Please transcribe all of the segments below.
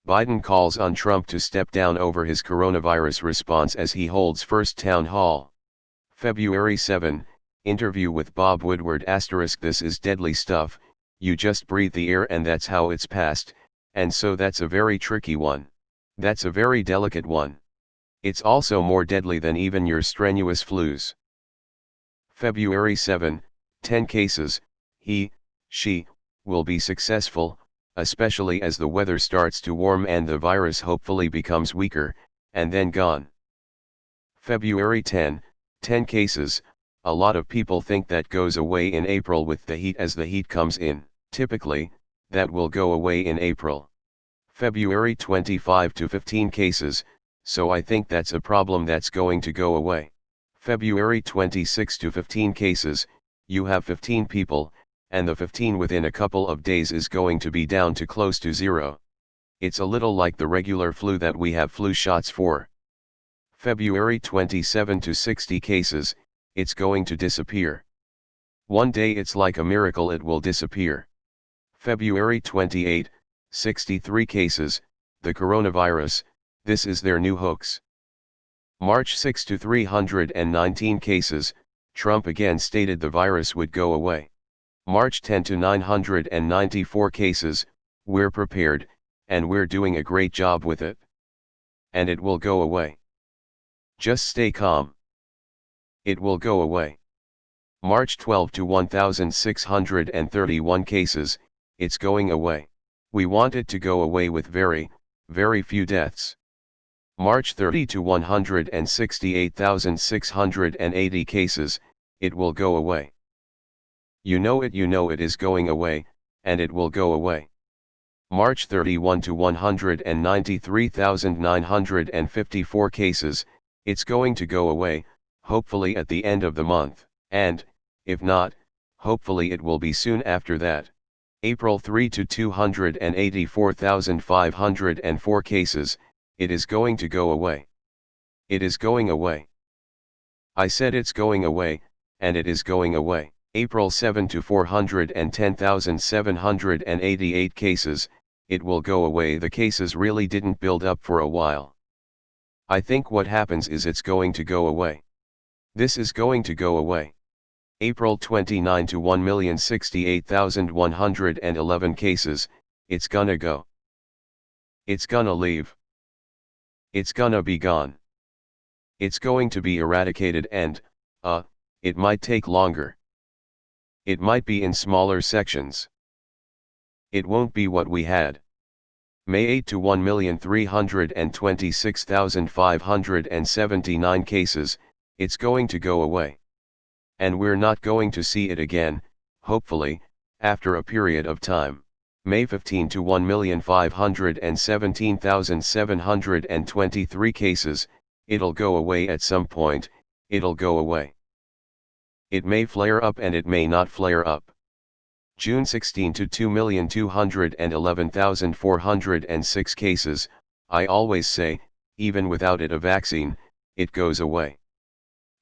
Biden calls on Trump to step down over his coronavirus response as he holds first town hall. February 7, interview with Bob Woodward *. This is deadly stuff, you just breathe the air and that's how it's passed, and so that's a very tricky one. That's a very delicate one. It's also more deadly than even your strenuous flus. February 7, 10 cases, he, she, will be successful, especially as the weather starts to warm and the virus hopefully becomes weaker, and then gone. February 10, 10 cases, a lot of people think that goes away in April with the heat as the heat comes in. Typically, that will go away in April. February 25 to 15 cases, so I think that's a problem that's going to go away. February 26 to 15 cases, you have 15 people, and the 15 within a couple of days is going to be down to close to zero. It's a little like the regular flu that we have flu shots for. February 27 to 60 cases, it's going to disappear. One day it's like a miracle it will disappear. February 28, 63 cases, the coronavirus, this is their new hoax. March 6 to 319 cases, Trump again stated the virus would go away. March 10 to 994 cases, we're prepared, and we're doing a great job with it. And it will go away. Just stay calm. It will go away. March 12 to 1,631 cases, it's going away. We want it to go away with very, very few deaths. March 30 to 168,680 cases, it will go away. You know it is going away, and it will go away. March 31 to 193,954 cases, it's going to go away, hopefully at the end of the month, and, if not, hopefully it will be soon after that. April 3 to 284,504 cases, it is going to go away. It is going away. I said it's going away, and it is going away. April 7 to 410,788 cases, it will go away. The cases really didn't build up for a while. I think what happens is it's going to go away. This is going to go away. April 29 to 1,068,111 cases, it's gonna go. It's gonna leave. It's gonna be gone. It's going to be eradicated and, it might take longer. It might be in smaller sections. It won't be what we had. May 8 to 1,326,579 cases, it's going to go away. And we're not going to see it again, hopefully, after a period of time. May 15 to 1,517,723 cases, it'll go away at some point, it'll go away. It may flare up and it may not flare up. June 16 to 2,211,406 cases, I always say, even without a vaccine, it goes away.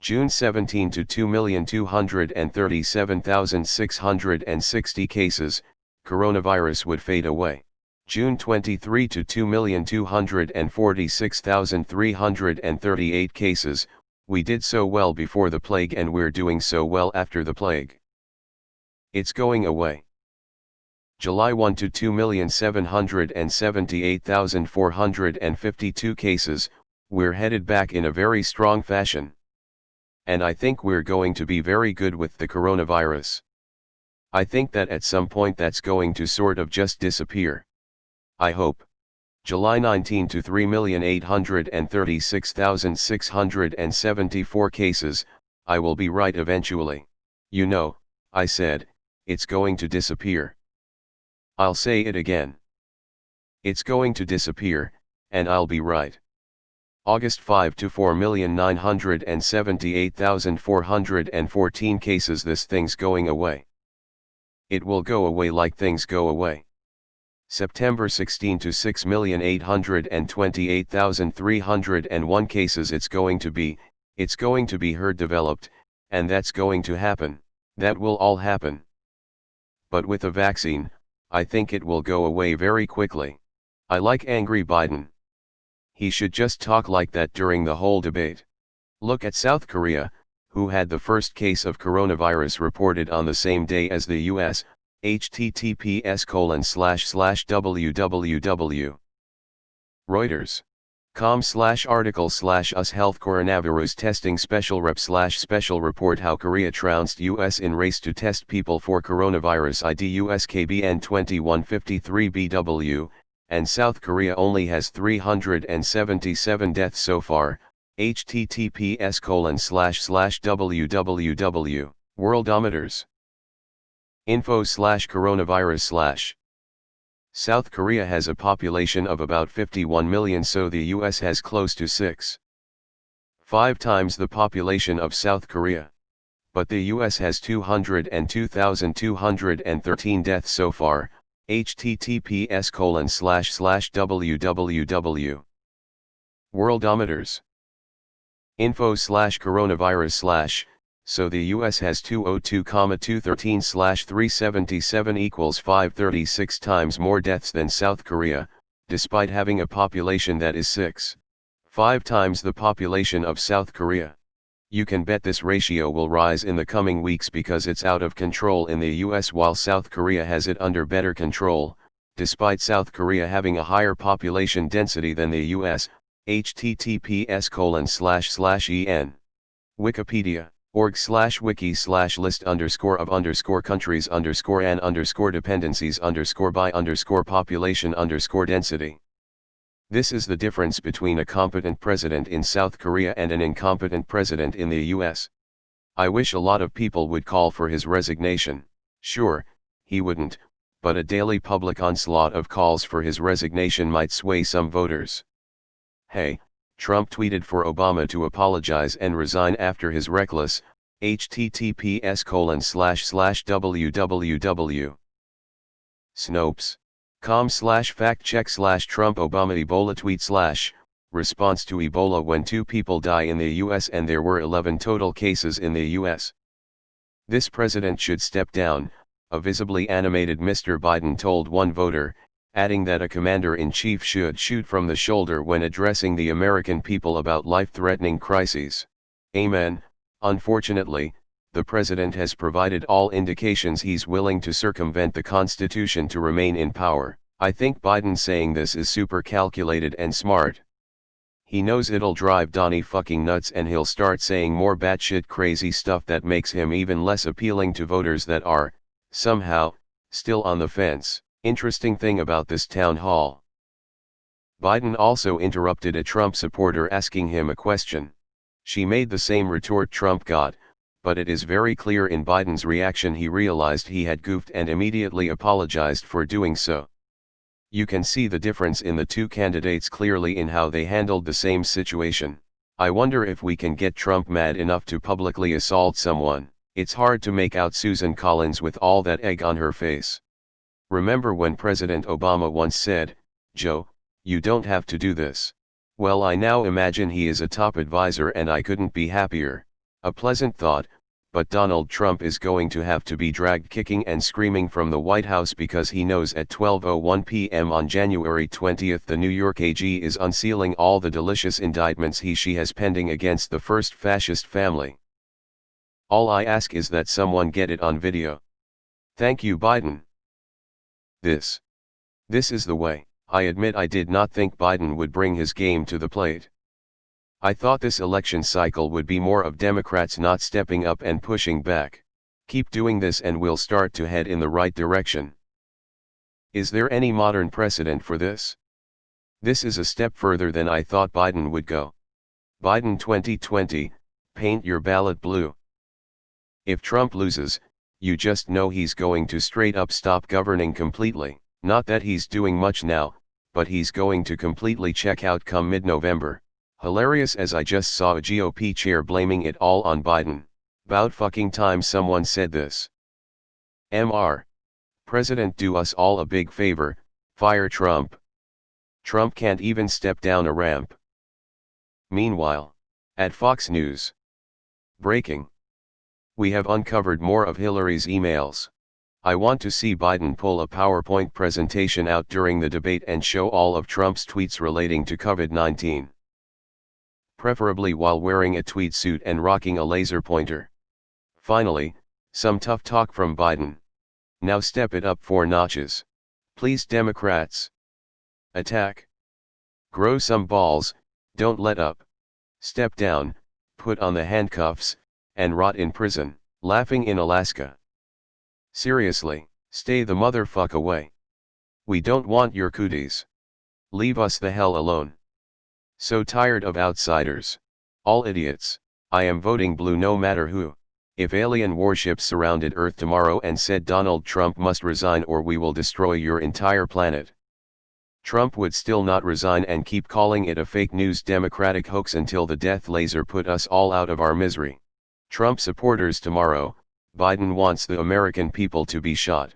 June 17 to 2,237,660 cases, coronavirus would fade away. June 23 to 2,246,338 cases, we did so well before the plague and we're doing so well after the plague. It's going away. July 1 to 2,778,452 cases, we're headed back in a very strong fashion. And I think we're going to be very good with the coronavirus. I think that at some point that's going to sort of just disappear. I hope. July 19 to 3,836,674 cases, I will be right eventually. You know, I said, it's going to disappear. I'll say it again. It's going to disappear, and I'll be right. August 5 to 4,978,414 cases, this thing's going away. It will go away like things go away. September 16 to 6,828,301 cases, it's going to be herd developed, and that's going to happen, that will all happen. But with a vaccine, I think it will go away very quickly. I like angry Biden. He should just talk like that during the whole debate. Look at South Korea, who had the first case of coronavirus reported on the same day as the US, https://www. Reuters.com/article/US Health Coronavirus Testing Special Rep/Special Report How Korea Trounced US in Race to Test People for Coronavirus ID USKBN 2153BW, and South Korea only has 377 deaths so far, https://www. Worldometers. Info/coronavirus/ South Korea has a population of about 51 million, so the US has close to 6.5 times the population of South Korea. But the US has 202,213 deaths so far, https://www. Worldometers. Info/coronavirus/ So the US has 202,213/377 equals 536 times more deaths than South Korea, despite having a population that is 6.5 times the population of South Korea. You can bet this ratio will rise in the coming weeks because it's out of control in the US while South Korea has it under better control, despite South Korea having a higher population density than the US, https://en. Wikipedia. org/wiki/list_of_countries_dependencies_by_population_density. This is the difference between a competent president in South Korea and an incompetent president in the US. I wish a lot of people would call for his resignation. Sure, he wouldn't, but a daily public onslaught of calls for his resignation might sway some voters. Hey, Trump tweeted for Obama to apologize and resign after his reckless, https://www. Snopes.com/factcheck/Trump Obama Ebola tweet/ response to Ebola when 2 people die in the US and there were 11 total cases in the US. This president should step down, a visibly animated Mr. Biden told one voter, adding that a commander-in-chief should shoot from the shoulder when addressing the American people about life-threatening crises. Amen. Unfortunately, the president has provided all indications he's willing to circumvent the Constitution to remain in power. I think Biden saying this is super calculated and smart. He knows it'll drive Donnie fucking nuts and he'll start saying more batshit crazy stuff that makes him even less appealing to voters that are, somehow, still on the fence. Interesting thing about this town hall. Biden also interrupted a Trump supporter asking him a question. She made the same retort Trump got, but it is very clear in Biden's reaction he realized he had goofed and immediately apologized for doing so. You can see the difference in the two candidates clearly in how they handled the same situation. I wonder if we can get Trump mad enough to publicly assault someone. It's hard to make out Susan Collins with all that egg on her face. Remember when President Obama once said, "Joe, you don't have to do this." Well, I now imagine he is a top advisor and I couldn't be happier. A pleasant thought, but Donald Trump is going to have to be dragged kicking and screaming from the White House because he knows at 12:01 p.m. on January 20 the New York AG is unsealing all the delicious indictments she has pending against the first fascist family. All I ask is that someone get it on video. Thank you, Biden. This is the way. I admit I did not think Biden would bring his game to the plate. I thought this election cycle would be more of Democrats not stepping up and pushing back. Keep doing this and we'll start to head in the right direction. Is there any modern precedent for this? This is a step further than I thought Biden would go. Biden 2020, paint your ballot blue. If Trump loses, you just know he's going to straight up stop governing completely. Not that he's doing much now, but he's going to completely check out come mid-November. Hilarious as I just saw a GOP chair blaming it all on Biden. About fucking time someone said this. Mr. President, do us all a big favor, fire Trump. Trump can't even step down a ramp. Meanwhile, at Fox News. Breaking. We have uncovered more of Hillary's emails. I want to see Biden pull a PowerPoint presentation out during the debate and show all of Trump's tweets relating to COVID-19. Preferably while wearing a tweed suit and rocking a laser pointer. Finally, some tough talk from Biden. Now step it up 4 notches. Please, Democrats. Attack. Grow some balls, don't let up. Step down, put on the handcuffs, and rot in prison. Laughing in Alaska. Seriously, stay the motherfuck away. We don't want your cooties. Leave us the hell alone. So tired of outsiders. All idiots. I am voting blue no matter who. If alien warships surrounded Earth tomorrow and said Donald Trump must resign or we will destroy your entire planet, Trump would still not resign and keep calling it a fake news Democratic hoax until the death laser put us all out of our misery. Trump supporters tomorrow, Biden wants the American people to be shot.